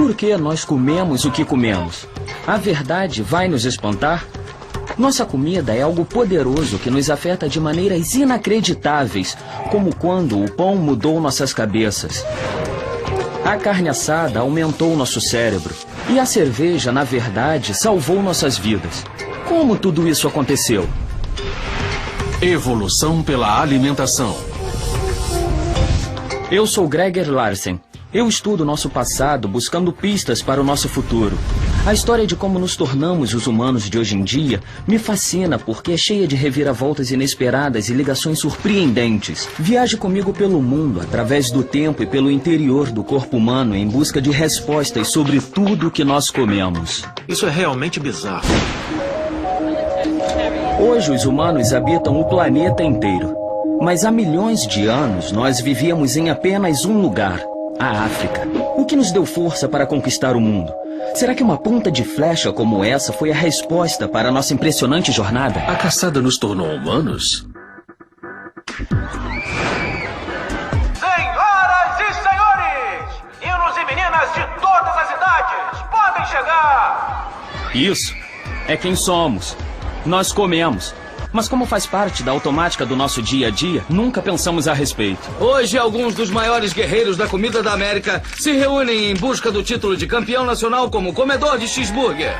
Por que nós comemos o que comemos? A verdade vai nos espantar? Nossa comida é algo poderoso que nos afeta de maneiras inacreditáveis, como quando o pão mudou nossas cabeças. A carne assada aumentou nosso cérebro. E a cerveja, na verdade, salvou nossas vidas. Como tudo isso aconteceu? Evolução pela alimentação. Eu sou Greger Larsen. Eu estudo nosso passado buscando pistas para o nosso futuro. A história de como nos tornamos os humanos de hoje em dia me fascina porque é cheia de reviravoltas inesperadas e ligações surpreendentes. Viaje comigo pelo mundo, através do tempo e pelo interior do corpo humano em busca de respostas sobre tudo que nós comemos. Isso é realmente bizarro. Hoje os humanos habitam o planeta inteiro. Mas há milhões de anos nós vivíamos em apenas um lugar, a África. O que nos deu força para conquistar o mundo? Será que uma ponta de flecha como essa foi a resposta para a nossa impressionante jornada? A caçada nos tornou humanos? Senhoras e senhores, meninos e meninas de todas as idades, podem chegar! Isso é quem somos. Nós comemos. Mas como faz parte da automática do nosso dia a dia, nunca pensamos a respeito. Hoje, alguns dos maiores guerreiros da comida da América se reúnem em busca do título de campeão nacional como comedor de cheeseburger.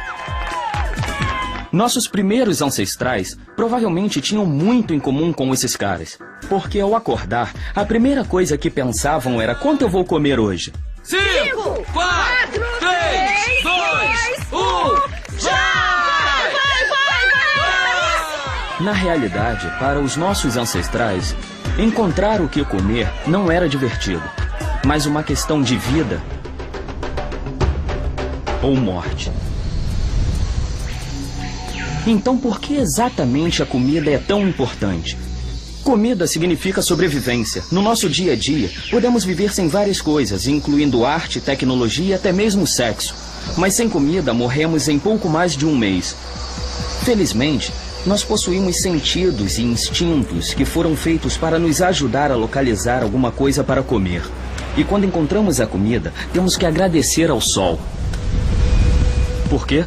Nossos primeiros ancestrais provavelmente tinham muito em comum com esses caras. Porque ao acordar, a primeira coisa que pensavam era quanto eu vou comer hoje. 5, 4, 3, 2, 1, já! Na realidade, para os nossos ancestrais, encontrar o que comer não era divertido, mas uma questão de vida ou morte. Então, por que exatamente a comida é tão importante? Comida significa sobrevivência. No nosso dia a dia, podemos viver sem várias coisas, incluindo arte, tecnologia e até mesmo sexo. Mas sem comida, morremos em pouco mais de um mês. Felizmente, nós possuímos sentidos e instintos que foram feitos para nos ajudar a localizar alguma coisa para comer. E quando encontramos a comida, temos que agradecer ao sol. Por quê?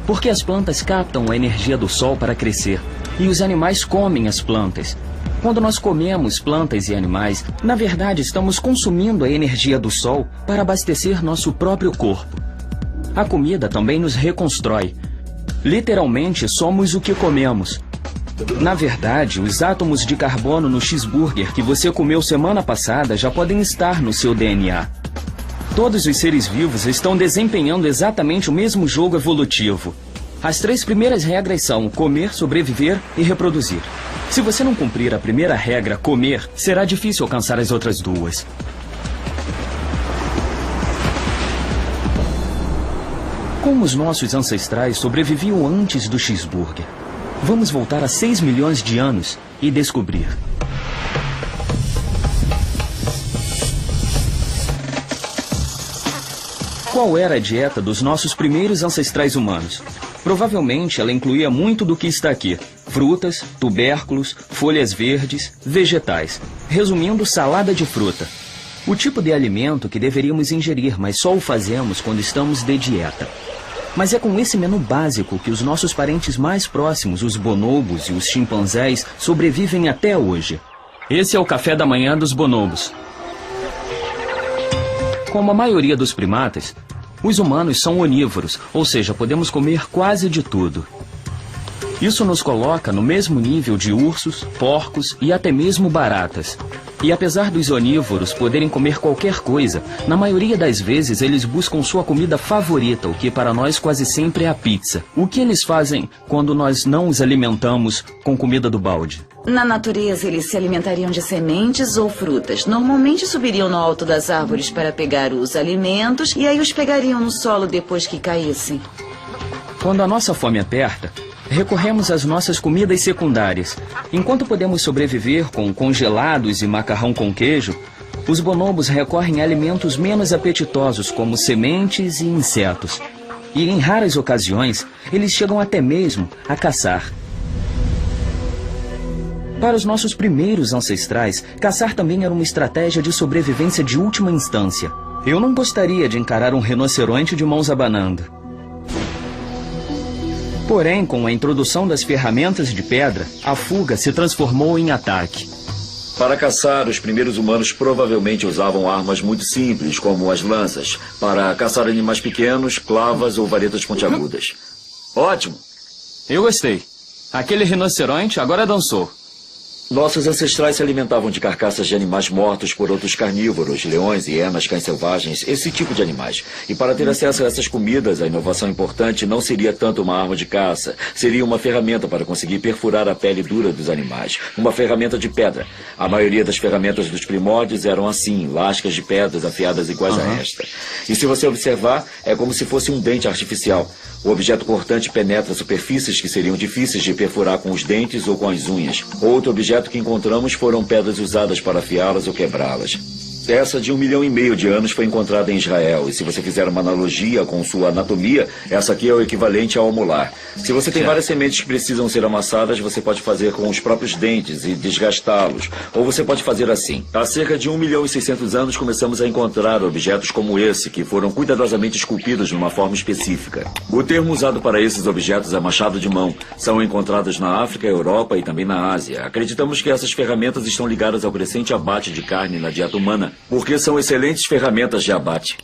Porque as plantas captam a energia do sol para crescer. E os animais comem as plantas. Quando nós comemos plantas e animais, na verdade estamos consumindo a energia do sol para abastecer nosso próprio corpo. A comida também nos reconstrói. Literalmente, somos o que comemos. Na verdade, os átomos de carbono no cheeseburger que você comeu semana passada já podem estar no seu DNA. Todos os seres vivos estão desempenhando exatamente o mesmo jogo evolutivo. As 3 primeiras regras são comer, sobreviver e reproduzir. Se você não cumprir a primeira regra, comer, será difícil alcançar as outras 2. Como os nossos ancestrais sobreviviam antes do cheeseburger? Vamos voltar a 6 milhões de anos e descobrir. Qual era a dieta dos nossos primeiros ancestrais humanos? Provavelmente ela incluía muito do que está aqui. Frutas, tubérculos, folhas verdes, vegetais. Resumindo, salada de fruta. O tipo de alimento que deveríamos ingerir, mas só o fazemos quando estamos de dieta. Mas é com esse menu básico que os nossos parentes mais próximos, os bonobos e os chimpanzés, sobrevivem até hoje. Esse é o café da manhã dos bonobos. Como a maioria dos primatas, os humanos são onívoros, ou seja, podemos comer quase de tudo. Isso nos coloca no mesmo nível de ursos, porcos e até mesmo baratas. E apesar dos onívoros poderem comer qualquer coisa, na maioria das vezes eles buscam sua comida favorita, o que para nós quase sempre é a pizza. O que eles fazem quando nós não os alimentamos com comida do balde? Na natureza, eles se alimentariam de sementes ou frutas. Normalmente subiriam no alto das árvores para pegar os alimentos e aí os pegariam no solo depois que caíssem. Quando a nossa fome aperta, recorremos às nossas comidas secundárias. Enquanto podemos sobreviver com congelados e macarrão com queijo, os bonobos recorrem a alimentos menos apetitosos, como sementes e insetos. E em raras ocasiões, eles chegam até mesmo a caçar. Para os nossos primeiros ancestrais, caçar também era uma estratégia de sobrevivência de última instância. Eu não gostaria de encarar um rinoceronte de mãos abanando. Porém, com a introdução das ferramentas de pedra, a fuga se transformou em ataque. Para caçar, os primeiros humanos provavelmente usavam armas muito simples, como as lanças, para caçar animais pequenos, clavas ou varetas pontiagudas. Ótimo! Eu gostei. Aquele rinoceronte agora dançou. Nossos ancestrais se alimentavam de carcaças de animais mortos por outros carnívoros, leões, hienas, cães selvagens, esse tipo de animais. E para ter acesso a essas comidas, a inovação importante não seria tanto uma arma de caça, seria uma ferramenta para conseguir perfurar a pele dura dos animais. Uma ferramenta de pedra. A maioria das ferramentas dos primórdios eram assim, lascas de pedras afiadas iguais a esta. E se você observar, é como se fosse um dente artificial. O objeto cortante penetra superfícies que seriam difíceis de perfurar com os dentes ou com as unhas. Outro objeto que encontramos foram pedras usadas para afiá-las ou quebrá-las. Essa de 1,5 milhão de anos foi encontrada em Israel. E se você fizer uma analogia com sua anatomia, essa aqui é o equivalente ao molar. Se você tem várias sementes que precisam ser amassadas, você pode fazer com os próprios dentes e desgastá-los. Ou você pode fazer assim. Há cerca de 1.600.000 anos começamos a encontrar objetos como esse, que foram cuidadosamente esculpidos de uma forma específica. O termo usado para esses objetos é machado de mão. São encontrados na África, Europa e também na Ásia. Acreditamos que essas ferramentas estão ligadas ao crescente abate de carne na dieta humana, porque são excelentes ferramentas de abate.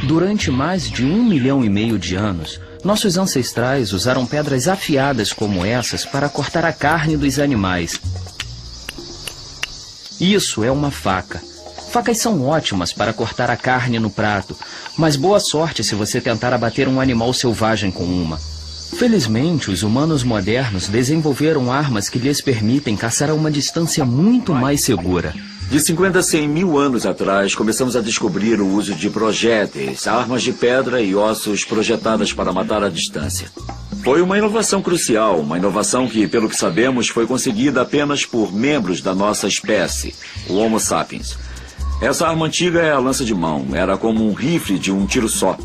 Durante mais de 1,5 milhão de anos, nossos ancestrais usaram pedras afiadas como essas para cortar a carne dos animais. Isso é uma faca. Facas são ótimas para cortar a carne no prato, mas boa sorte se você tentar abater um animal selvagem com uma. Felizmente, os humanos modernos desenvolveram armas que lhes permitem caçar a uma distância muito mais segura. De 50 a 100 mil anos atrás, começamos a descobrir o uso de projéteis, armas de pedra e ossos projetadas para matar à distância. Foi uma inovação crucial, uma inovação que, pelo que sabemos, foi conseguida apenas por membros da nossa espécie, o Homo sapiens. Essa arma antiga é a lança de mão, era como um rifle de um tiro só.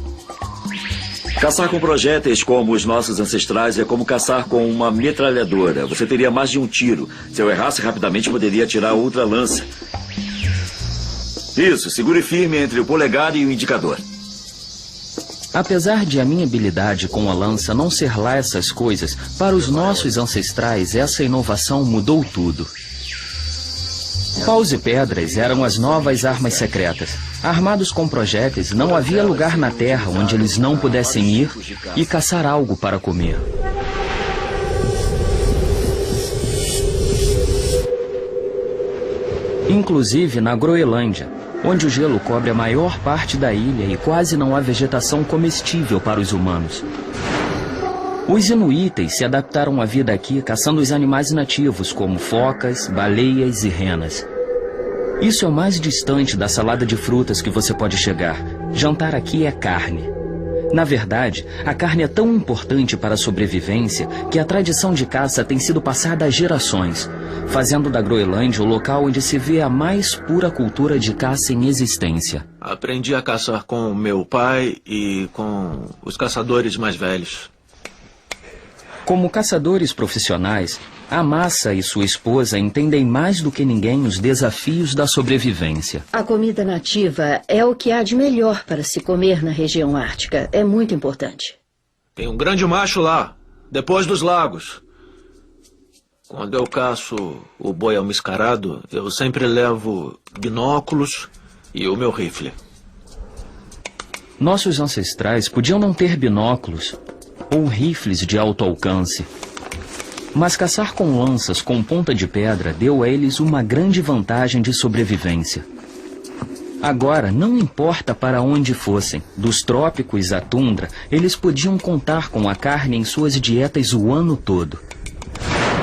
Caçar com projéteis como os nossos ancestrais é como caçar com uma metralhadora. Você teria mais de um tiro. Se eu errasse rapidamente, poderia atirar outra lança. Isso, segure firme entre o polegar e o indicador. Apesar de a minha habilidade com a lança não ser lá essas coisas, para os nossos ancestrais essa inovação mudou tudo. Paus e pedras eram as novas armas secretas. Armados com projéteis, não havia lugar na terra onde eles não pudessem ir e caçar algo para comer. Inclusive na Groenlândia, onde o gelo cobre a maior parte da ilha e quase não há vegetação comestível para os humanos. Os inuitas se adaptaram à vida aqui caçando os animais nativos, como focas, baleias e renas. Isso é o mais distante da salada de frutas que você pode chegar. Jantar aqui é carne. Na verdade, a carne é tão importante para a sobrevivência que a tradição de caça tem sido passada há gerações, fazendo da Groenlândia o local onde se vê a mais pura cultura de caça em existência. Aprendi a caçar com meu pai e com os caçadores mais velhos. Como caçadores profissionais, a Massa e sua esposa entendem mais do que ninguém os desafios da sobrevivência. A comida nativa é o que há de melhor para se comer na região ártica. É muito importante. Tem um grande macho lá, depois dos lagos. Quando eu caço o boi almiscarado, eu sempre levo binóculos e o meu rifle. Nossos ancestrais podiam não ter binóculos ou rifles de alto alcance, mas caçar com lanças com ponta de pedra deu a eles uma grande vantagem de sobrevivência. Agora, não importa para onde fossem, dos trópicos à tundra, eles podiam contar com a carne em suas dietas o ano todo.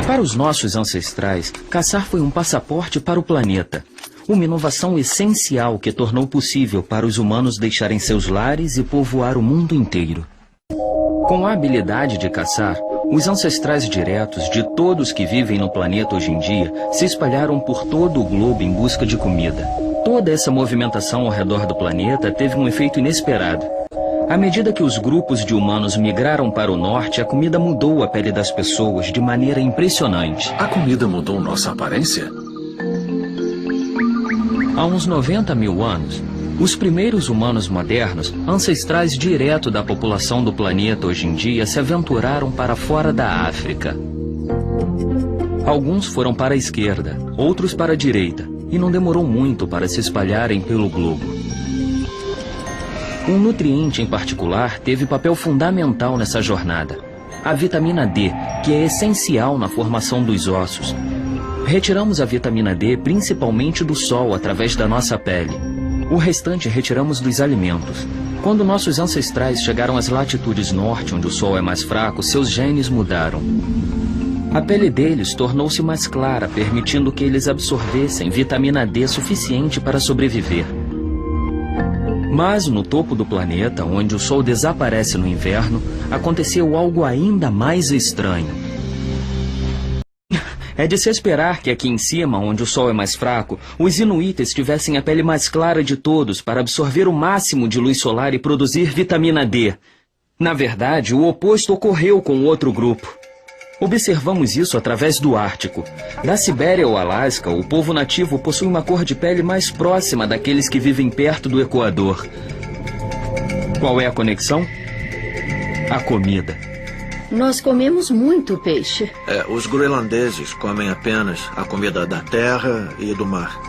Para os nossos ancestrais, caçar foi um passaporte para o planeta, uma inovação essencial que tornou possível para os humanos deixarem seus lares e povoar o mundo inteiro. Com a habilidade de caçar, os ancestrais diretos de todos que vivem no planeta hoje em dia se espalharam por todo o globo em busca de comida. Toda essa movimentação ao redor do planeta teve um efeito inesperado. À medida que os grupos de humanos migraram para o norte, a comida mudou a pele das pessoas de maneira impressionante. A comida mudou nossa aparência? Há uns 90 mil anos, Os primeiros humanos modernos, ancestrais direto da população do planeta hoje em dia, se aventuraram para fora da África. Alguns foram para a esquerda, outros para a direita, e não demorou muito para se espalharem pelo globo. Um nutriente em particular teve papel fundamental nessa jornada: a vitamina D, que é essencial na formação dos ossos. Retiramos a vitamina D principalmente do sol através da nossa pele. O restante retiramos dos alimentos. Quando nossos ancestrais chegaram às latitudes norte, onde o sol é mais fraco, seus genes mudaram. A pele deles tornou-se mais clara, permitindo que eles absorvessem vitamina D suficiente para sobreviver. Mas no topo do planeta, onde o sol desaparece no inverno, aconteceu algo ainda mais estranho. É de se esperar que aqui em cima, onde o sol é mais fraco, os inuitas tivessem a pele mais clara de todos para absorver o máximo de luz solar e produzir vitamina D. Na verdade, o oposto ocorreu com outro grupo. Observamos isso através do Ártico. Da Sibéria ao Alasca, o povo nativo possui uma cor de pele mais próxima daqueles que vivem perto do Equador. Qual é a conexão? A comida. Nós comemos muito peixe. Os groenlandeses comem apenas a comida da terra e do mar.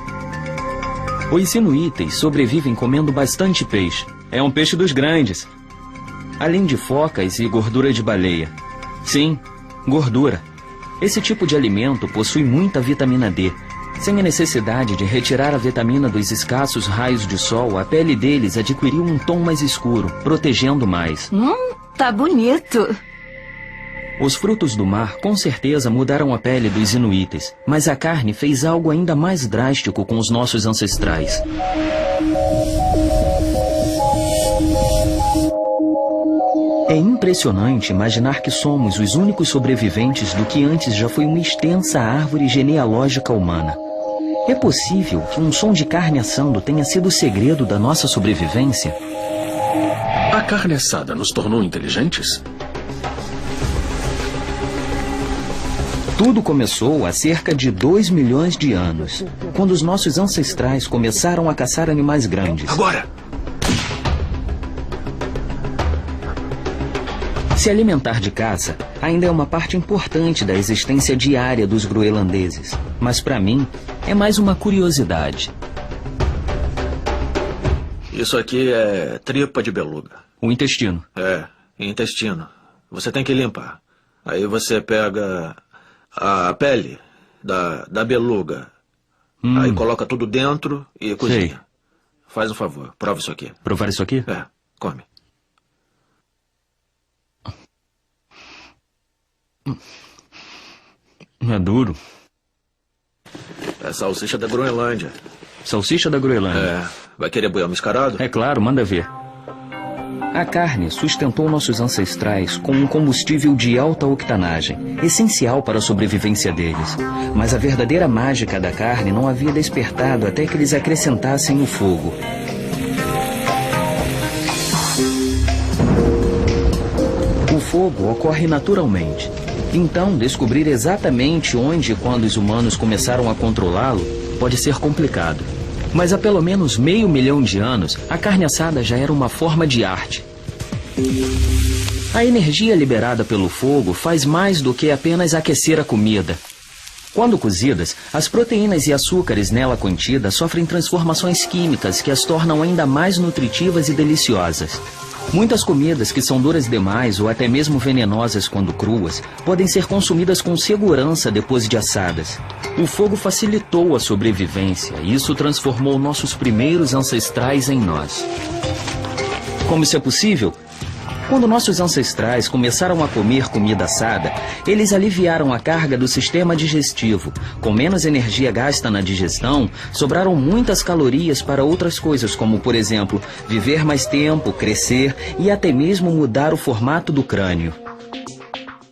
Os inuitas sobrevivem comendo bastante peixe. É um peixe dos grandes. Além de focas e gordura de baleia. Sim, gordura. Esse tipo de alimento possui muita vitamina D. Sem a necessidade de retirar a vitamina dos escassos raios de sol, a pele deles adquiriu um tom mais escuro, protegendo mais. Tá bonito. Os frutos do mar com certeza mudaram a pele dos inuitas, mas a carne fez algo ainda mais drástico com os nossos ancestrais. É impressionante imaginar que somos os únicos sobreviventes do que antes já foi uma extensa árvore genealógica humana. É possível que um som de carne assando tenha sido o segredo da nossa sobrevivência? A carne assada nos tornou inteligentes? Tudo começou há cerca de 2 milhões de anos, quando os nossos ancestrais começaram a caçar animais grandes. Agora! Se alimentar de caça ainda é uma parte importante da existência diária dos groenlandeses, mas para mim é mais uma curiosidade. Isso aqui é tripa de beluga. O intestino. Intestino. Você tem que limpar. Aí você pega a pele da beluga. Aí coloca tudo dentro e cozinha. Sei. Faz um favor, prova isso aqui. Provar isso aqui? Come. É duro. É salsicha da Groenlândia. Salsicha da Groenlândia. Vai querer boi mascarado? É claro, manda ver. A carne sustentou nossos ancestrais com um combustível de alta octanagem, essencial para a sobrevivência deles. Mas a verdadeira mágica da carne não havia despertado até que eles acrescentassem o fogo. O fogo ocorre naturalmente. Então, descobrir exatamente onde e quando os humanos começaram a controlá-lo pode ser complicado. Mas há pelo menos 500 mil de anos, a carne assada já era uma forma de arte. A energia liberada pelo fogo faz mais do que apenas aquecer a comida. Quando cozidas, as proteínas e açúcares nela contidas sofrem transformações químicas que as tornam ainda mais nutritivas e deliciosas. Muitas comidas que são duras demais ou até mesmo venenosas quando cruas podem ser consumidas com segurança depois de assadas. O fogo facilitou a sobrevivência e isso transformou nossos primeiros ancestrais em nós. Como isso é possível? Quando nossos ancestrais começaram a comer comida assada, eles aliviaram a carga do sistema digestivo. Com menos energia gasta na digestão, sobraram muitas calorias para outras coisas, como, por exemplo, viver mais tempo, crescer e até mesmo mudar o formato do crânio.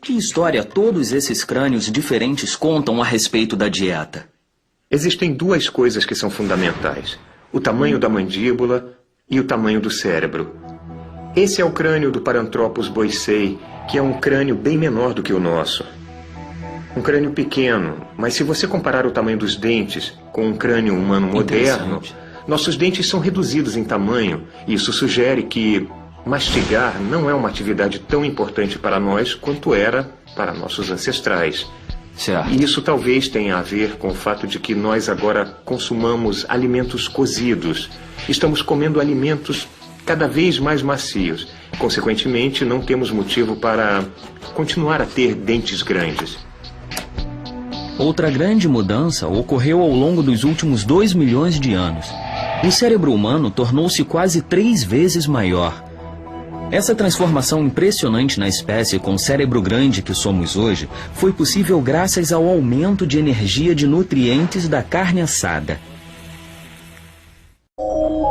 Que história todos esses crânios diferentes contam a respeito da dieta? Existem duas coisas que são fundamentais: o tamanho da mandíbula e o tamanho do cérebro. Esse é o crânio do Paranthropus boisei, que é um crânio bem menor do que o nosso. Um crânio pequeno, mas se você comparar o tamanho dos dentes com um crânio humano moderno, nossos dentes são reduzidos em tamanho. Isso sugere que mastigar não é uma atividade tão importante para nós quanto era para nossos ancestrais. Certo. E isso talvez tenha a ver com o fato de que nós agora consumamos alimentos cozidos. Estamos comendo alimentos cada vez mais macios. Consequentemente, não temos motivo para continuar a ter dentes grandes. Outra grande mudança ocorreu ao longo dos últimos 2 milhões de anos. O cérebro humano tornou-se quase 3 vezes maior. Essa transformação impressionante na espécie com o cérebro grande que somos hoje foi possível graças ao aumento de energia de nutrientes da carne assada.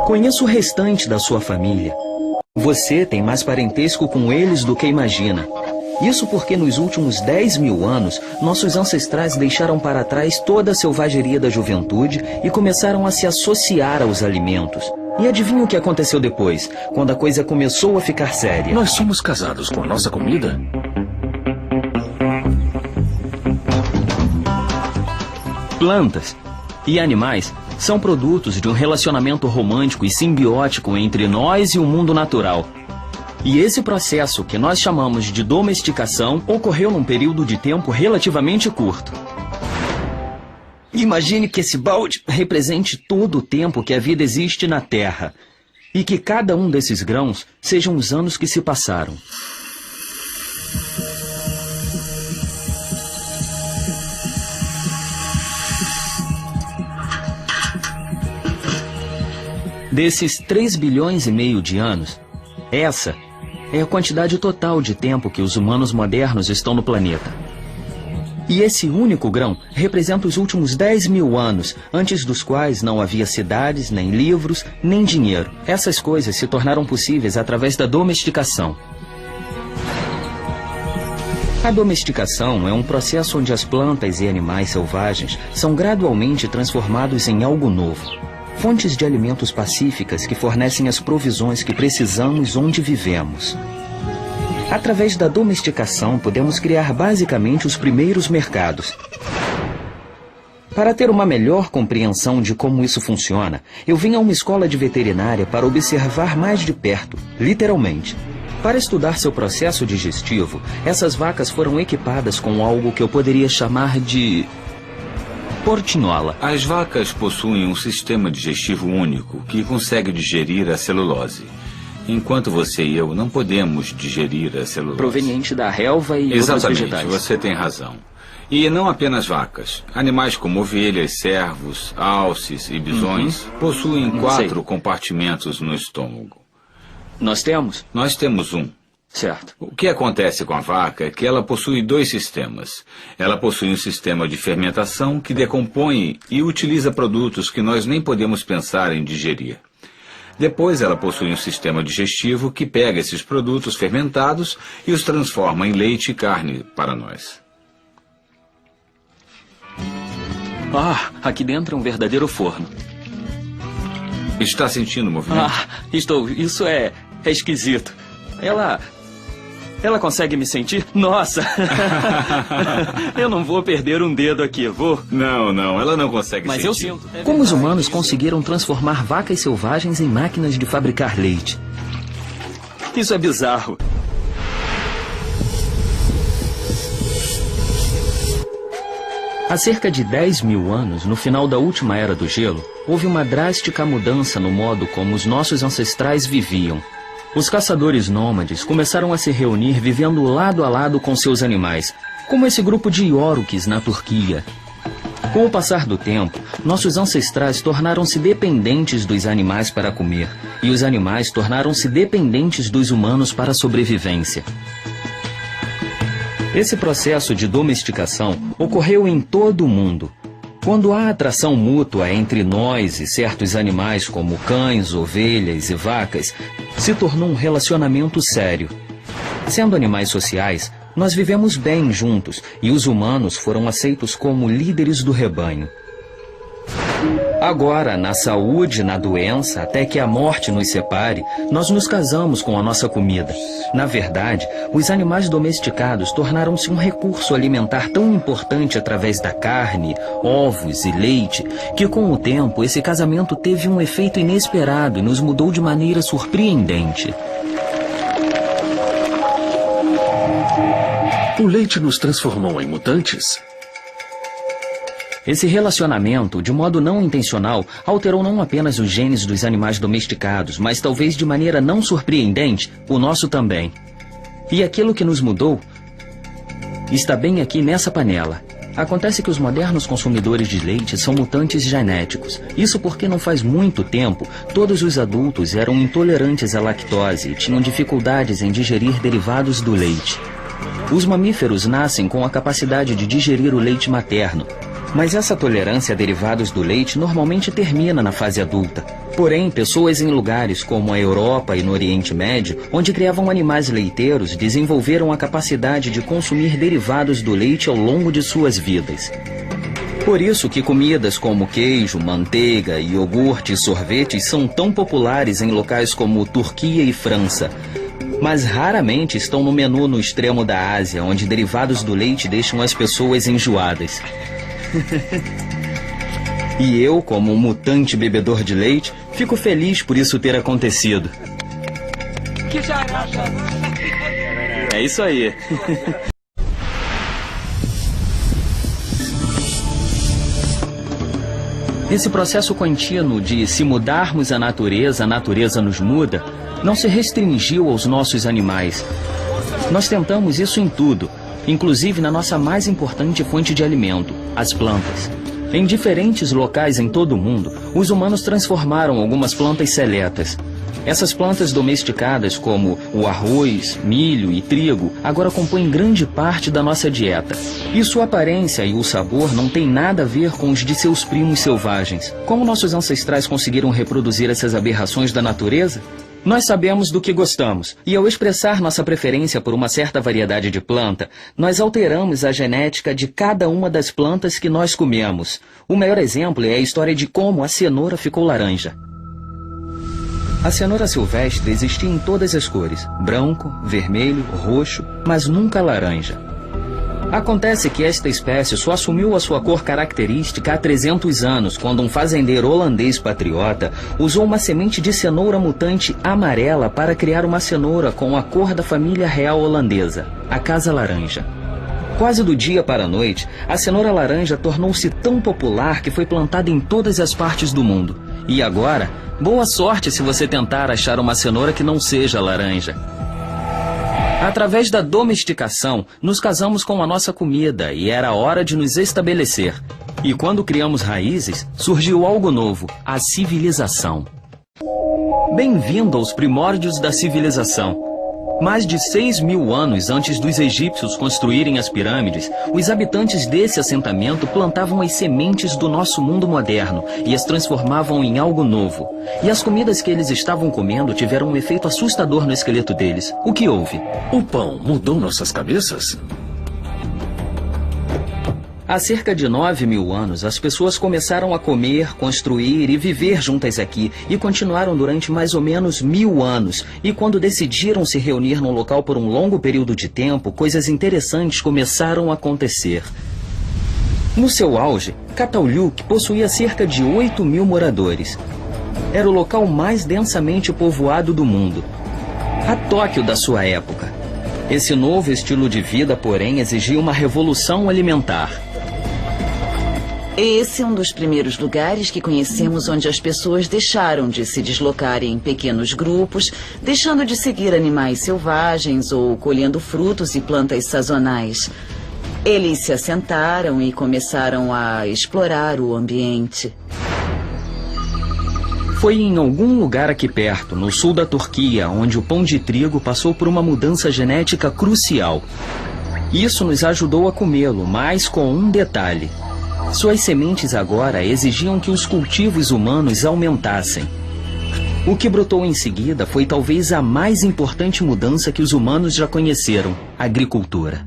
Conheça o restante da sua família. Você tem mais parentesco com eles do que imagina. Isso porque nos últimos 10 mil anos, nossos ancestrais deixaram para trás toda a selvageria da juventude e começaram a se associar aos alimentos. E adivinha o que aconteceu depois, quando a coisa começou a ficar séria? Nós somos casados com a nossa comida? Plantas e animais são produtos de um relacionamento romântico e simbiótico entre nós e o mundo natural. E esse processo, que nós chamamos de domesticação, ocorreu num período de tempo relativamente curto. Imagine que esse balde represente todo o tempo que a vida existe na Terra, e que cada um desses grãos sejam os anos que se passaram. Desses 3 bilhões e meio de anos, essa é a quantidade total de tempo que os humanos modernos estão no planeta. E esse único grão representa os últimos 10 mil anos, antes dos quais não havia cidades, nem livros, nem dinheiro. Essas coisas se tornaram possíveis através da domesticação. A domesticação é um processo onde as plantas e animais selvagens são gradualmente transformados em algo novo. Fontes de alimentos pacíficas que fornecem as provisões que precisamos onde vivemos. Através da domesticação, podemos criar basicamente os primeiros mercados. Para ter uma melhor compreensão de como isso funciona, eu vim a uma escola de veterinária para observar mais de perto, literalmente. Para estudar seu processo digestivo, essas vacas foram equipadas com algo que eu poderia chamar de portinhola. As vacas possuem um sistema digestivo único que consegue digerir a celulose. Enquanto você e eu não podemos digerir a celulose. Proveniente da relva e outros vegetais. Exatamente, você tem razão. E não apenas vacas. Animais como ovelhas, cervos, alces e bisões possuem 4 compartimentos no estômago. Nós temos? Nós temos um. Certo. O que acontece com a vaca é que ela possui 2 sistemas. Ela possui um sistema de fermentação que decompõe e utiliza produtos que nós nem podemos pensar em digerir. Depois ela possui um sistema digestivo que pega esses produtos fermentados e os transforma em leite e carne para nós. Ah, aqui dentro é um verdadeiro forno. Está sentindo o movimento? Ah, estou. Isso é esquisito. Ela consegue me sentir? Nossa! Eu não vou perder um dedo aqui, vou? Não, ela não consegue sentir. Mas eu sinto. Como os humanos conseguiram transformar vacas selvagens em máquinas de fabricar leite? Isso é bizarro. Há cerca de 10 mil anos, no final da última era do gelo, houve uma drástica mudança no modo como os nossos ancestrais viviam. Os caçadores nômades começaram a se reunir vivendo lado a lado com seus animais, como esse grupo de Iorques na Turquia. Com o passar do tempo, nossos ancestrais tornaram-se dependentes dos animais para comer, e os animais tornaram-se dependentes dos humanos para a sobrevivência. Esse processo de domesticação ocorreu em todo o mundo. Quando há atração mútua entre nós e certos animais como cães, ovelhas e vacas, se tornou um relacionamento sério. Sendo animais sociais, nós vivemos bem juntos e os humanos foram aceitos como líderes do rebanho. Agora, na saúde, na doença, até que a morte nos separe, nós nos casamos com a nossa comida. Na verdade, os animais domesticados tornaram-se um recurso alimentar tão importante através da carne, ovos e leite, que com o tempo esse casamento teve um efeito inesperado e nos mudou de maneira surpreendente. O leite nos transformou em mutantes? Esse relacionamento, de modo não intencional, alterou não apenas os genes dos animais domesticados, mas talvez de maneira não surpreendente, o nosso também. E aquilo que nos mudou está bem aqui nessa panela. Acontece que os modernos consumidores de leite são mutantes genéticos. Isso porque não faz muito tempo, todos os adultos eram intolerantes à lactose e tinham dificuldades em digerir derivados do leite. Os mamíferos nascem com a capacidade de digerir o leite materno. Mas essa tolerância a derivados do leite normalmente termina na fase adulta. Porém, pessoas em lugares como a Europa e no Oriente Médio, onde criavam animais leiteiros, desenvolveram a capacidade de consumir derivados do leite ao longo de suas vidas. Por isso que comidas como queijo, manteiga, iogurte e sorvetes são tão populares em locais como Turquia e França. Mas raramente estão no menu no extremo da Ásia, onde derivados do leite deixam as pessoas enjoadas. E eu, como um mutante bebedor de leite, fico feliz por isso ter acontecido. É isso aí. Esse processo contínuo de se mudarmos a natureza nos muda, não se restringiu aos nossos animais. Nós tentamos isso em tudo, inclusive na nossa mais importante fonte de alimento, as plantas. Em diferentes locais em todo o mundo, os humanos transformaram algumas plantas seletas. Essas plantas domesticadas, como o arroz, milho e trigo, agora compõem grande parte da nossa dieta. E sua aparência e o sabor não têm nada a ver com os de seus primos selvagens. Como nossos ancestrais conseguiram reproduzir essas aberrações da natureza? Nós sabemos do que gostamos, e ao expressar nossa preferência por uma certa variedade de planta, nós alteramos a genética de cada uma das plantas que nós comemos. O maior exemplo é a história de como a cenoura ficou laranja. A cenoura silvestre existia em todas as cores, branco, vermelho, roxo, mas nunca laranja. Acontece que esta espécie só assumiu a sua cor característica há 300 anos, quando um fazendeiro holandês patriota usou uma semente de cenoura mutante amarela para criar uma cenoura com a cor da família real holandesa, a Casa Laranja. Quase do dia para a noite, a cenoura laranja tornou-se tão popular que foi plantada em todas as partes do mundo. E agora, boa sorte se você tentar achar uma cenoura que não seja laranja. Através da domesticação, nos casamos com a nossa comida e era hora de nos estabelecer. E quando criamos raízes, surgiu algo novo, a civilização. Bem-vindo aos primórdios da civilização. Mais de 6.000 anos antes dos egípcios construírem as pirâmides, os habitantes desse assentamento plantavam as sementes do nosso mundo moderno e as transformavam em algo novo. E as comidas que eles estavam comendo tiveram um efeito assustador no esqueleto deles. O que houve? O pão mudou nossas cabeças? Há cerca de 9.000 anos, as pessoas começaram a comer, construir e viver juntas aqui e continuaram durante mais ou menos 1.000 anos. E quando decidiram se reunir num local por um longo período de tempo, coisas interessantes começaram a acontecer. No seu auge, Cataluyuk possuía cerca de 8.000 moradores. Era o local mais densamente povoado do mundo. A Tóquio da sua época. Esse novo estilo de vida, porém, exigia uma revolução alimentar. Esse é um dos primeiros lugares que conhecemos onde as pessoas deixaram de se deslocar em pequenos grupos, deixando de seguir animais selvagens ou colhendo frutos e plantas sazonais. Eles se assentaram e começaram a explorar o ambiente. Foi em algum lugar aqui perto, no sul da Turquia, onde o pão de trigo passou por uma mudança genética crucial. Isso nos ajudou a comê-lo, mas com um detalhe. Suas sementes agora exigiam que os cultivos humanos aumentassem. O que brotou em seguida foi talvez a mais importante mudança que os humanos já conheceram: a agricultura.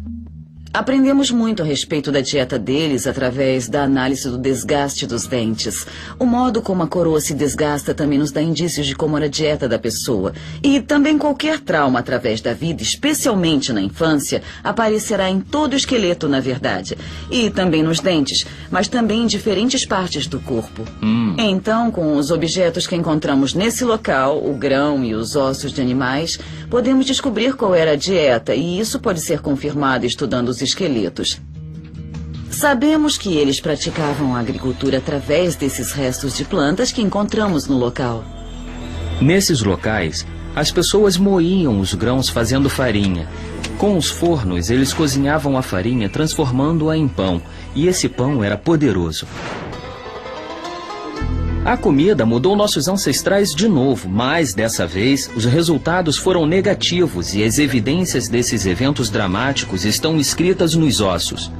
Aprendemos muito a respeito da dieta deles através da análise do desgaste dos dentes. O modo como a coroa se desgasta também nos dá indícios de como era a dieta da pessoa. E também qualquer trauma através da vida, especialmente na infância, aparecerá em todo o esqueleto, na verdade. E também nos dentes, mas também em diferentes partes do corpo. Então, com os objetos que encontramos nesse local, o grão e os ossos de animais, podemos descobrir qual era a dieta, e isso pode ser confirmado estudando os esqueletos. Sabemos que eles praticavam a agricultura através desses restos de plantas que encontramos no local. Nesses locais, as pessoas moíam os grãos fazendo farinha. Com os fornos, eles cozinhavam a farinha transformando-a em pão, e esse pão era poderoso. A comida mudou nossos ancestrais de novo, mas, dessa vez, os resultados foram negativos e as evidências desses eventos dramáticos estão escritas nos ossos.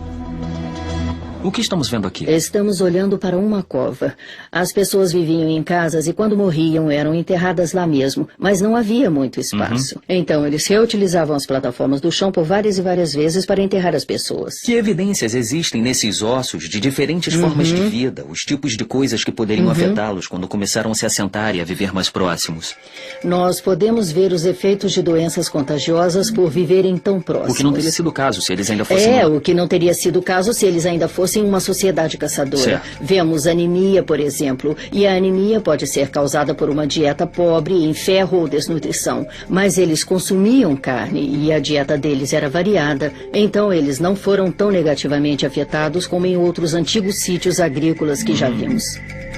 O que estamos vendo aqui? Estamos olhando para uma cova. As pessoas viviam em casas e quando morriam eram enterradas lá mesmo, mas não havia muito espaço. Então eles reutilizavam as plataformas do chão por várias e várias vezes para enterrar as pessoas. Que evidências existem nesses ossos de diferentes formas de vida, os tipos de coisas que poderiam afetá-los quando começaram a se assentar e a viver mais próximos? Nós podemos ver os efeitos de doenças contagiosas por viverem tão próximos. O que não teria sido o caso se eles ainda fossem... o que não teria sido o caso se eles ainda fossem uma sociedade caçadora. Certo. Vemos anemia, por exemplo, e a anemia pode ser causada por uma dieta pobre em ferro ou desnutrição, mas eles consumiam carne e a dieta deles era variada, então eles não foram tão negativamente afetados como em outros antigos sítios agrícolas que já vimos.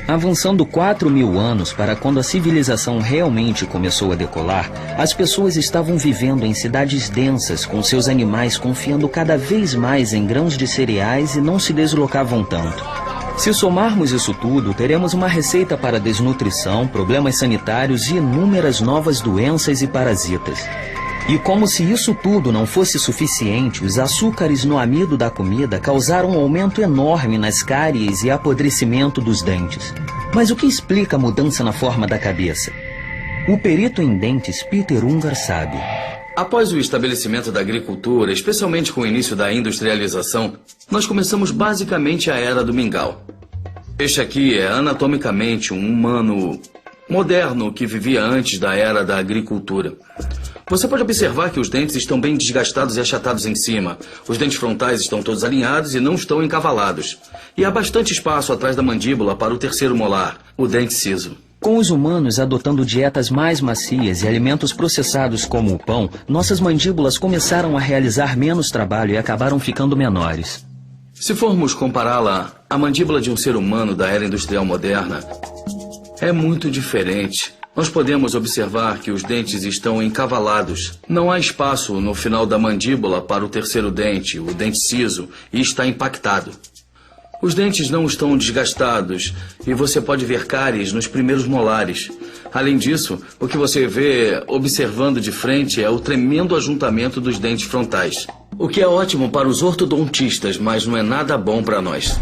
Avançando 4.000 anos para quando a civilização realmente começou a decolar, as pessoas estavam vivendo em cidades densas, com seus animais confiando cada vez mais em grãos de cereais e não se deslocavam tanto. Se somarmos isso tudo, teremos uma receita para desnutrição, problemas sanitários e inúmeras novas doenças e parasitas. E como se isso tudo não fosse suficiente, os açúcares no amido da comida causaram um aumento enorme nas cáries e apodrecimento dos dentes. Mas o que explica a mudança na forma da cabeça? O perito em dentes Peter Ungar sabe. Após o estabelecimento da agricultura, especialmente com o início da industrialização, nós começamos basicamente a Era do Mingau. Este aqui é anatomicamente um humano moderno que vivia antes da Era da Agricultura. Você pode observar que os dentes estão bem desgastados e achatados em cima. Os dentes frontais estão todos alinhados e não estão encavalados. E há bastante espaço atrás da mandíbula para o terceiro molar, o dente ciso. Com os humanos adotando dietas mais macias e alimentos processados como o pão, nossas mandíbulas começaram a realizar menos trabalho e acabaram ficando menores. Se formos compará-la à mandíbula de um ser humano da era industrial moderna, é muito diferente. Nós podemos observar que os dentes estão encavalados. Não há espaço no final da mandíbula para o terceiro dente, o dente ciso, e está impactado. Os dentes não estão desgastados e você pode ver cáries nos primeiros molares. Além disso, o que você vê observando de frente é o tremendo ajuntamento dos dentes frontais. O que é ótimo para os ortodontistas, mas não é nada bom para nós.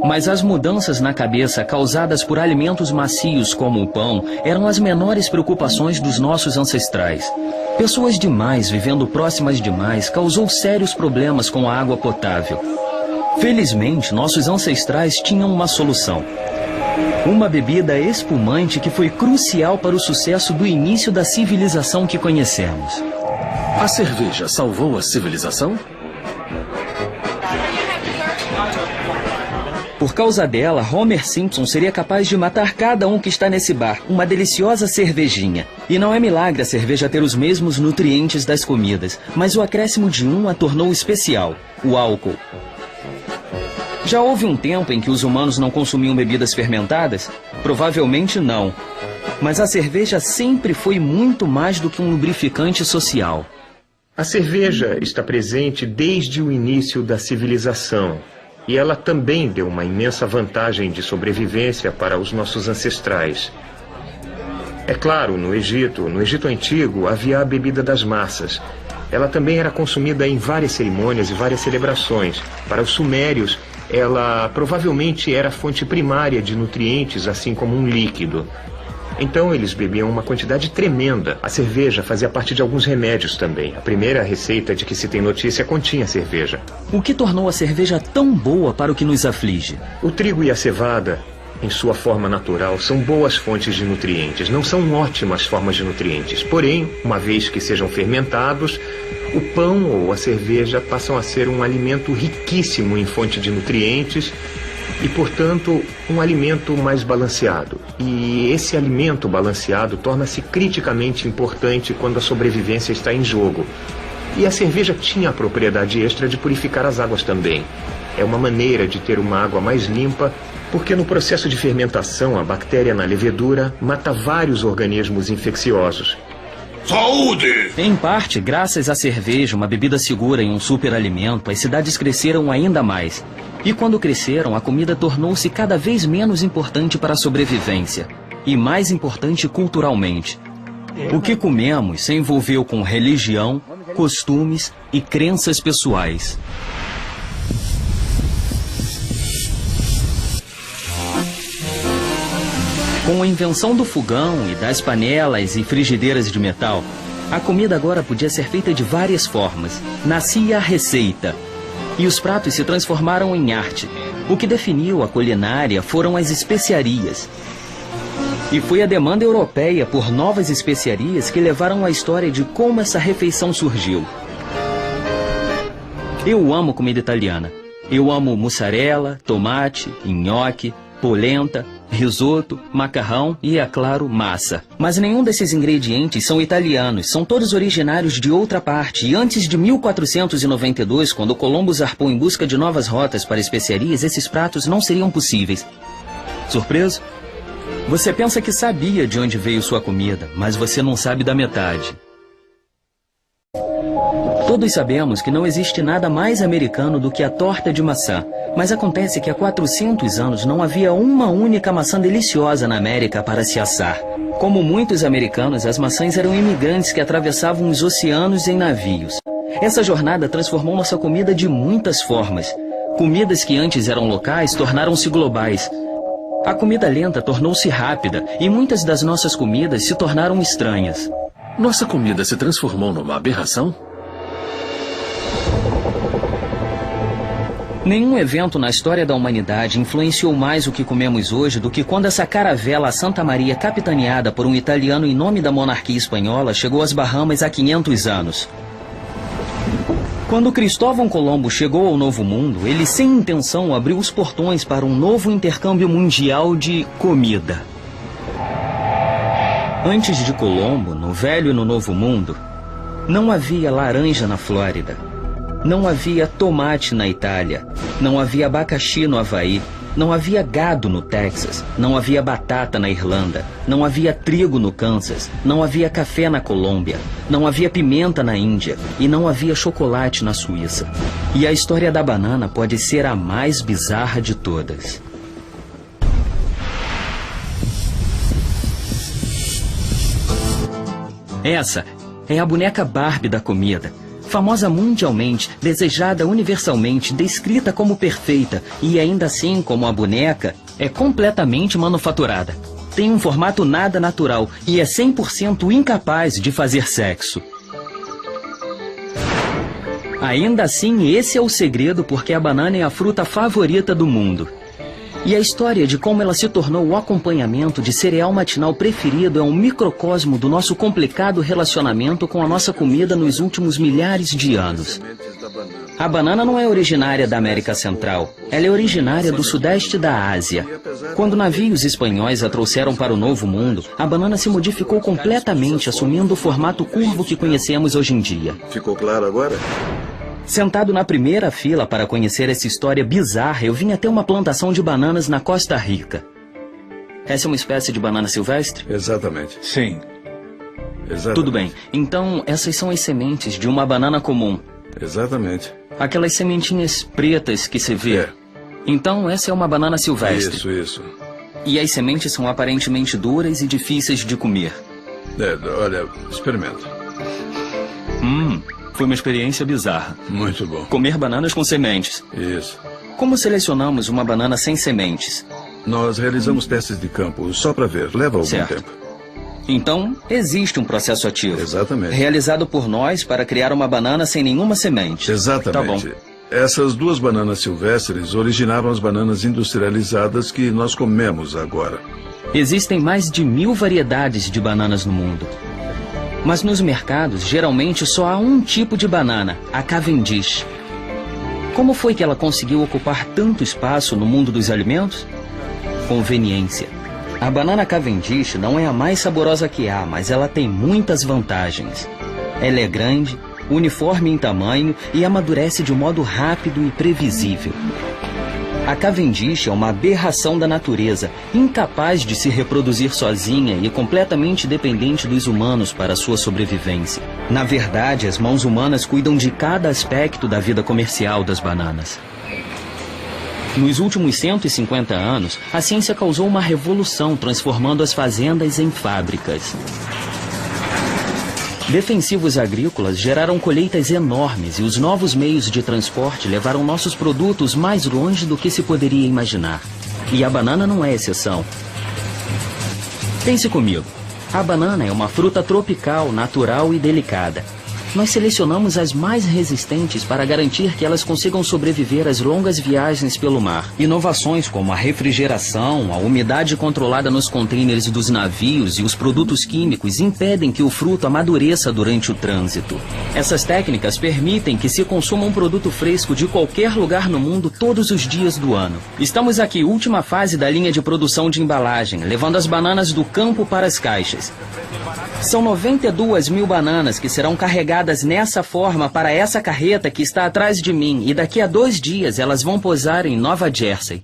Mas as mudanças na cabeça causadas por alimentos macios como o pão eram as menores preocupações dos nossos ancestrais. Pessoas demais vivendo próximas demais causou sérios problemas com a água potável. Felizmente, nossos ancestrais tinham uma solução. Uma bebida espumante que foi crucial para o sucesso do início da civilização que conhecemos. A cerveja salvou a civilização? Por causa dela, Homer Simpson seria capaz de matar cada um que está nesse bar, uma deliciosa cervejinha. E não é milagre a cerveja ter os mesmos nutrientes das comidas, mas o acréscimo de um a tornou especial, o álcool. Já houve um tempo em que os humanos não consumiam bebidas fermentadas? Provavelmente não. Mas a cerveja sempre foi muito mais do que um lubrificante social. A cerveja está presente desde o início da civilização. E ela também deu uma imensa vantagem de sobrevivência para os nossos ancestrais. É claro, no Egito Antigo, havia a bebida das massas. Ela também era consumida em várias cerimônias e várias celebrações. Para os sumérios, ela provavelmente era a fonte primária de nutrientes, assim como um líquido. Então eles bebiam uma quantidade tremenda. A cerveja fazia parte de alguns remédios também. A primeira receita de que se tem notícia continha cerveja. O que tornou a cerveja tão boa para o que nos aflige? O trigo e a cevada, em sua forma natural, são boas fontes de nutrientes. Não são ótimas formas de nutrientes. Porém, uma vez que sejam fermentados, o pão ou a cerveja passam a ser um alimento riquíssimo em fonte de nutrientes e, portanto, um alimento mais balanceado. E esse alimento balanceado torna-se criticamente importante quando a sobrevivência está em jogo. E a cerveja tinha a propriedade extra de purificar as águas também. É uma maneira de ter uma água mais limpa, porque no processo de fermentação, a bactéria na levedura mata vários organismos infecciosos. Saúde! Em parte, graças à cerveja, uma bebida segura e um superalimento, as cidades cresceram ainda mais. E quando cresceram, a comida tornou-se cada vez menos importante para a sobrevivência. E mais importante culturalmente. O que comemos se envolveu com religião, costumes e crenças pessoais. Com a invenção do fogão e das panelas e frigideiras de metal, a comida agora podia ser feita de várias formas. Nascia a receita. E os pratos se transformaram em arte. O que definiu a culinária foram as especiarias. E foi a demanda europeia por novas especiarias que levaram à história de como essa refeição surgiu. Eu amo comida italiana. Eu amo mussarela, tomate, nhoque, polenta, risoto, macarrão e, é claro, massa. Mas nenhum desses ingredientes são italianos, são todos originários de outra parte. E antes de 1492, quando Colombo zarpou em busca de novas rotas para especiarias, esses pratos não seriam possíveis. Surpreso? Você pensa que sabia de onde veio sua comida, mas você não sabe da metade. Todos sabemos que não existe nada mais americano do que a torta de maçã. Mas acontece que há 400 anos não havia uma única maçã deliciosa na América para se assar. Como muitos americanos, as maçãs eram imigrantes que atravessavam os oceanos em navios. Essa jornada transformou nossa comida de muitas formas. Comidas que antes eram locais tornaram-se globais. A comida lenta tornou-se rápida e muitas das nossas comidas se tornaram estranhas. Nossa comida se transformou numa aberração? Nenhum evento na história da humanidade influenciou mais o que comemos hoje do que quando essa caravela a Santa Maria, capitaneada por um italiano em nome da monarquia espanhola, chegou às Bahamas há 500 anos. Quando Cristóvão Colombo chegou ao Novo Mundo, ele sem intenção abriu os portões para um novo intercâmbio mundial de comida. Antes de Colombo, no Velho e no Novo Mundo, não havia laranja na Flórida. Não havia tomate na Itália, não havia abacaxi no Havaí, não havia gado no Texas, não havia batata na Irlanda, não havia trigo no Kansas, não havia café na Colômbia, não havia pimenta na Índia e não havia chocolate na Suíça. E a história da banana pode ser a mais bizarra de todas. Essa é a boneca Barbie da comida. Famosa mundialmente, desejada universalmente, descrita como perfeita e ainda assim como a boneca é completamente manufaturada. Tem um formato nada natural e é 100% incapaz de fazer sexo. Ainda assim, esse é o segredo porque a banana é a fruta favorita do mundo. E a história de como ela se tornou o acompanhamento de cereal matinal preferido é um microcosmo do nosso complicado relacionamento com a nossa comida nos últimos milhares de anos. A banana não é originária da América Central, ela é originária do sudeste da Ásia. Quando navios espanhóis a trouxeram para o Novo Mundo, a banana se modificou completamente, assumindo o formato curvo que conhecemos hoje em dia. Ficou claro agora? Sentado na primeira fila para conhecer essa história bizarra, eu vim até uma plantação de bananas na Costa Rica. Essa é uma espécie de banana silvestre? Exatamente. Sim. Exatamente. Tudo bem. Então, essas são as sementes de uma banana comum. Exatamente. Aquelas sementinhas pretas que se vê. É. Então, essa é uma banana silvestre. Isso. E as sementes são aparentemente duras e difíceis de comer. Olha, experimenta. Foi uma experiência bizarra. Muito bom. Comer bananas com sementes. Isso. Como selecionamos uma banana sem sementes? Nós realizamos testes de campo só para ver. Leva algum Certo. tempo. Então, existe um processo ativo. Exatamente. Realizado por nós para criar uma banana sem nenhuma semente. Exatamente. Tá bom. Essas duas bananas silvestres originaram as bananas industrializadas que nós comemos agora. Existem mais de 1000 variedades de bananas no mundo. Mas nos mercados, geralmente só há um tipo de banana, a Cavendish. Como foi que ela conseguiu ocupar tanto espaço no mundo dos alimentos? Conveniência. A banana Cavendish não é a mais saborosa que há, mas ela tem muitas vantagens. Ela é grande, uniforme em tamanho e amadurece de um modo rápido e previsível. A Cavendish é uma aberração da natureza, incapaz de se reproduzir sozinha e completamente dependente dos humanos para sua sobrevivência. Na verdade, as mãos humanas cuidam de cada aspecto da vida comercial das bananas. Nos últimos 150 anos, a ciência causou uma revolução, transformando as fazendas em fábricas. Defensivos agrícolas geraram colheitas enormes e os novos meios de transporte levaram nossos produtos mais longe do que se poderia imaginar. E a banana não é exceção. Pense comigo. A banana é uma fruta tropical, natural e delicada. Nós selecionamos as mais resistentes para garantir que elas consigam sobreviver às longas viagens pelo mar. Inovações como a refrigeração, a umidade controlada nos contêineres dos navios e os produtos químicos impedem que o fruto amadureça durante o trânsito. Essas técnicas permitem que se consuma um produto fresco de qualquer lugar no mundo todos os dias do ano. Estamos aqui, última fase da linha de produção de embalagem, levando as bananas do campo para as caixas. São 92.000 bananas que serão carregadas nessa forma para essa carreta que está atrás de mim. E daqui a 2 dias elas vão pousar em Nova Jersey.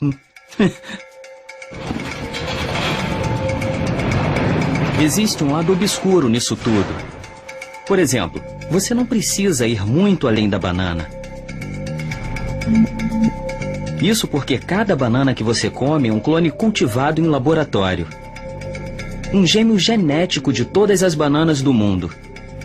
Existe um lado obscuro nisso tudo. Por exemplo, você não precisa ir muito além da banana. Isso porque cada banana que você come é um clone cultivado em laboratório. Um gêmeo genético de todas as bananas do mundo.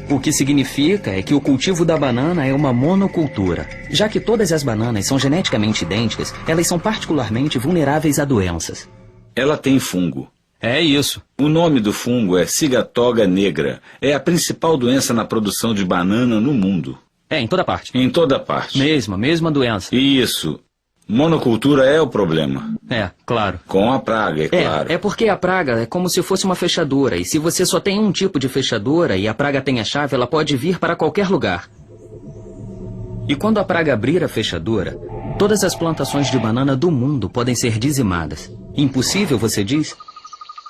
O que significa é que o cultivo da banana é uma monocultura. Já que todas as bananas são geneticamente idênticas, elas são particularmente vulneráveis a doenças. Ela tem fungo. É isso. O nome do fungo é Sigatoga negra. É a principal doença na produção de banana no mundo. É, em toda parte. Em toda parte. Mesma doença. Isso. Monocultura é o problema. É, claro. Com a praga, é claro. É porque a praga é como se fosse uma fechadura. E se você só tem um tipo de fechadura e a praga tem a chave, ela pode vir para qualquer lugar. E quando a praga abrir a fechadura, todas as plantações de banana do mundo podem ser dizimadas. Impossível, você diz?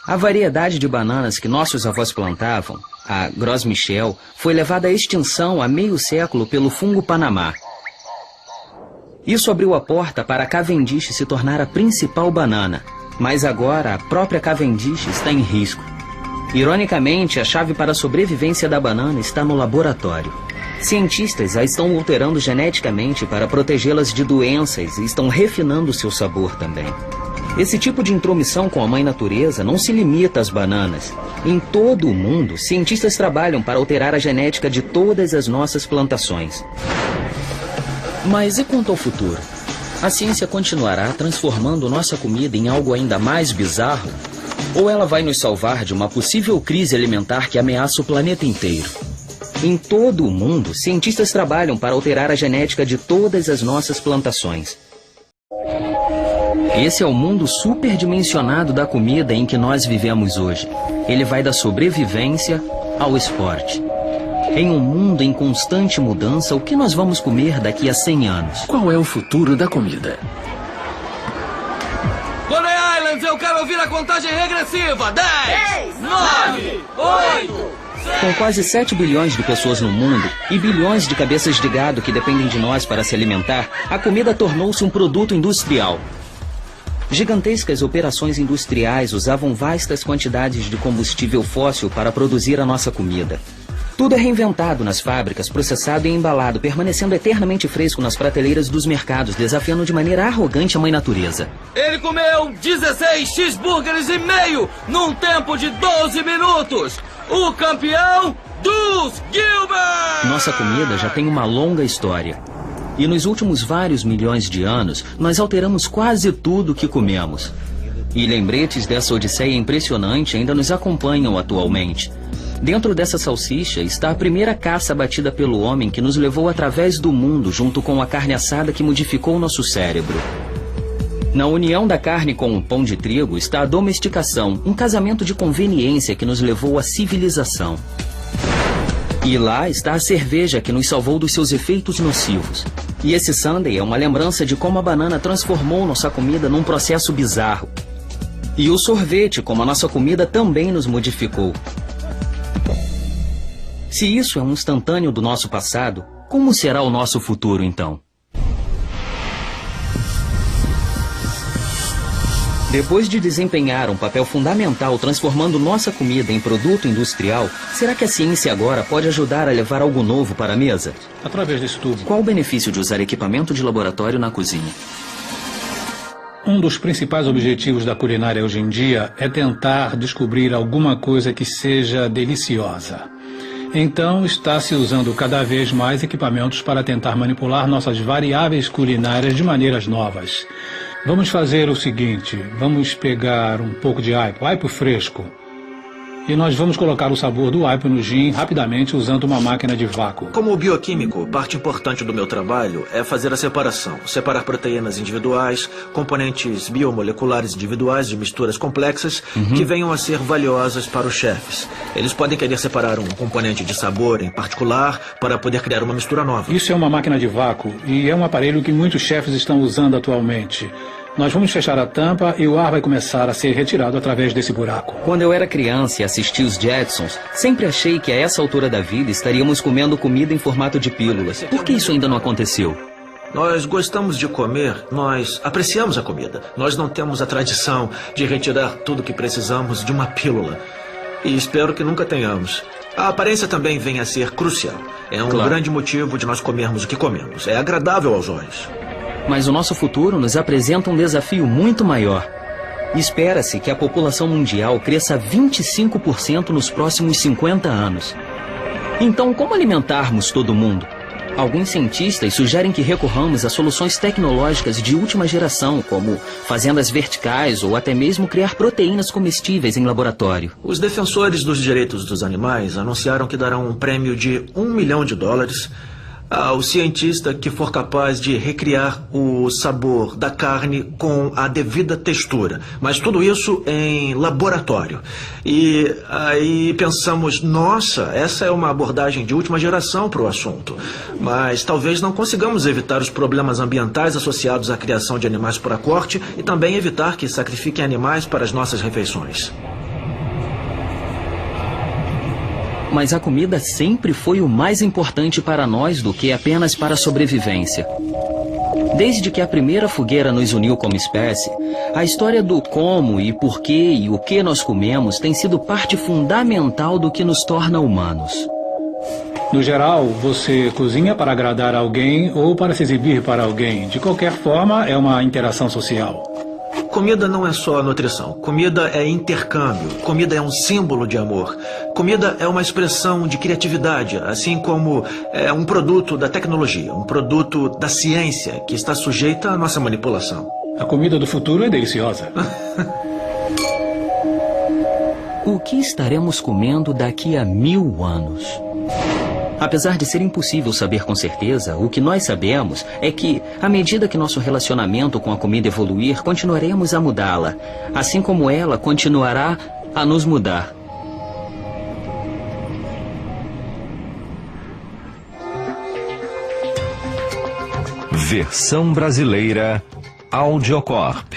A variedade de bananas que nossos avós plantavam, a Gros Michel, foi levada à extinção há meio século pelo fungo Panamá. Isso abriu a porta para a Cavendish se tornar a principal banana. Mas agora a própria Cavendish está em risco. Ironicamente, a chave para a sobrevivência da banana está no laboratório. Cientistas a estão alterando geneticamente para protegê-las de doenças e estão refinando seu sabor também. Esse tipo de intromissão com a mãe natureza não se limita às bananas. Em todo o mundo, cientistas trabalham para alterar a genética de todas as nossas plantações. Mas e quanto ao futuro? A ciência continuará transformando nossa comida em algo ainda mais bizarro? Ou ela vai nos salvar de uma possível crise alimentar que ameaça o planeta inteiro? Em todo o mundo, cientistas trabalham para alterar a genética de todas as nossas plantações. Esse é o mundo superdimensionado da comida em que nós vivemos hoje. Ele vai da sobrevivência ao esporte. Em um mundo em constante mudança, o que nós vamos comer daqui a 100 anos? Qual é o futuro da comida? Coney Islands, eu quero ouvir a contagem regressiva. 10, 9, 8... Com quase 7 bilhões de pessoas no mundo e bilhões de cabeças de gado que dependem de nós para se alimentar, a comida tornou-se um produto industrial. Gigantescas operações industriais usavam vastas quantidades de combustível fóssil para produzir a nossa comida. Tudo é reinventado nas fábricas, processado e embalado, permanecendo eternamente fresco nas prateleiras dos mercados, desafiando de maneira arrogante a mãe natureza. Ele comeu 16 cheeseburgers e meio num tempo de 12 minutos. O campeão dos Gilbert! Nossa comida já tem uma longa história. E nos últimos vários milhões de anos, nós alteramos quase tudo o que comemos. E lembretes dessa odisseia impressionante ainda nos acompanham atualmente. Dentro dessa salsicha está a primeira caça batida pelo homem que nos levou através do mundo junto com a carne assada que modificou nosso cérebro. Na união da carne com o pão de trigo está a domesticação, um casamento de conveniência que nos levou à civilização. E lá está a cerveja que nos salvou dos seus efeitos nocivos. E esse sundae é uma lembrança de como a banana transformou nossa comida num processo bizarro. E o sorvete, como a nossa comida, também nos modificou. Se isso é um instantâneo do nosso passado, como será o nosso futuro então? Depois de desempenhar um papel fundamental transformando nossa comida em produto industrial, será que a ciência agora pode ajudar a levar algo novo para a mesa? Através desse tubo. Qual o benefício de usar equipamento de laboratório na cozinha? Um dos principais objetivos da culinária hoje em dia é tentar descobrir alguma coisa que seja deliciosa. Então, está se usando cada vez mais equipamentos para tentar manipular nossas variáveis culinárias de maneiras novas. Vamos fazer o seguinte, vamos pegar um pouco de aipo fresco, e nós vamos colocar o sabor do aipo no gin rapidamente usando uma máquina de vácuo. Como bioquímico, parte importante do meu trabalho é fazer a separação. Separar proteínas individuais, componentes biomoleculares individuais de misturas complexas que venham a ser valiosas para os chefes. Eles podem querer separar um componente de sabor em particular para poder criar uma mistura nova. Isso é uma máquina de vácuo e é um aparelho que muitos chefes estão usando atualmente. Nós vamos fechar a tampa e o ar vai começar a ser retirado através desse buraco. Quando eu era criança e assisti os Jetsons, sempre achei que a essa altura da vida estaríamos comendo comida em formato de pílulas. Por que isso ainda não aconteceu? Nós gostamos de comer, nós apreciamos a comida. Nós não temos a tradição de retirar tudo o que precisamos de uma pílula. E espero que nunca tenhamos. A aparência também vem a ser crucial. É um grande motivo de nós comermos o que comemos. É agradável aos olhos. Mas o nosso futuro nos apresenta um desafio muito maior. Espera-se que a população mundial cresça 25% nos próximos 50 anos. Então, como alimentarmos todo mundo? Alguns cientistas sugerem que recorramos a soluções tecnológicas de última geração, como fazendas verticais ou até mesmo criar proteínas comestíveis em laboratório. Os defensores dos direitos dos animais anunciaram que darão um prêmio de $1 milhão ao cientista que for capaz de recriar o sabor da carne com a devida textura. Mas tudo isso em laboratório. E aí pensamos, nossa, essa é uma abordagem de última geração para o assunto. Mas talvez não consigamos evitar os problemas ambientais associados à criação de animais para corte e também evitar que sacrifiquem animais para as nossas refeições. Mas a comida sempre foi o mais importante para nós do que apenas para a sobrevivência. Desde que a primeira fogueira nos uniu como espécie, a história do como e porquê e o que nós comemos tem sido parte fundamental do que nos torna humanos. No geral, você cozinha para agradar alguém ou para se exibir para alguém. De qualquer forma, é uma interação social. Comida não é só nutrição. Comida é intercâmbio. Comida é um símbolo de amor. Comida é uma expressão de criatividade, assim como é um produto da tecnologia, um produto da ciência que está sujeita à nossa manipulação. A comida do futuro é deliciosa. O que estaremos comendo daqui a 1000 anos? Apesar de ser impossível saber com certeza, o que nós sabemos é que, à medida que nosso relacionamento com a comida evoluir, continuaremos a mudá-la, assim como ela continuará a nos mudar. Versão brasileira Audiocorp.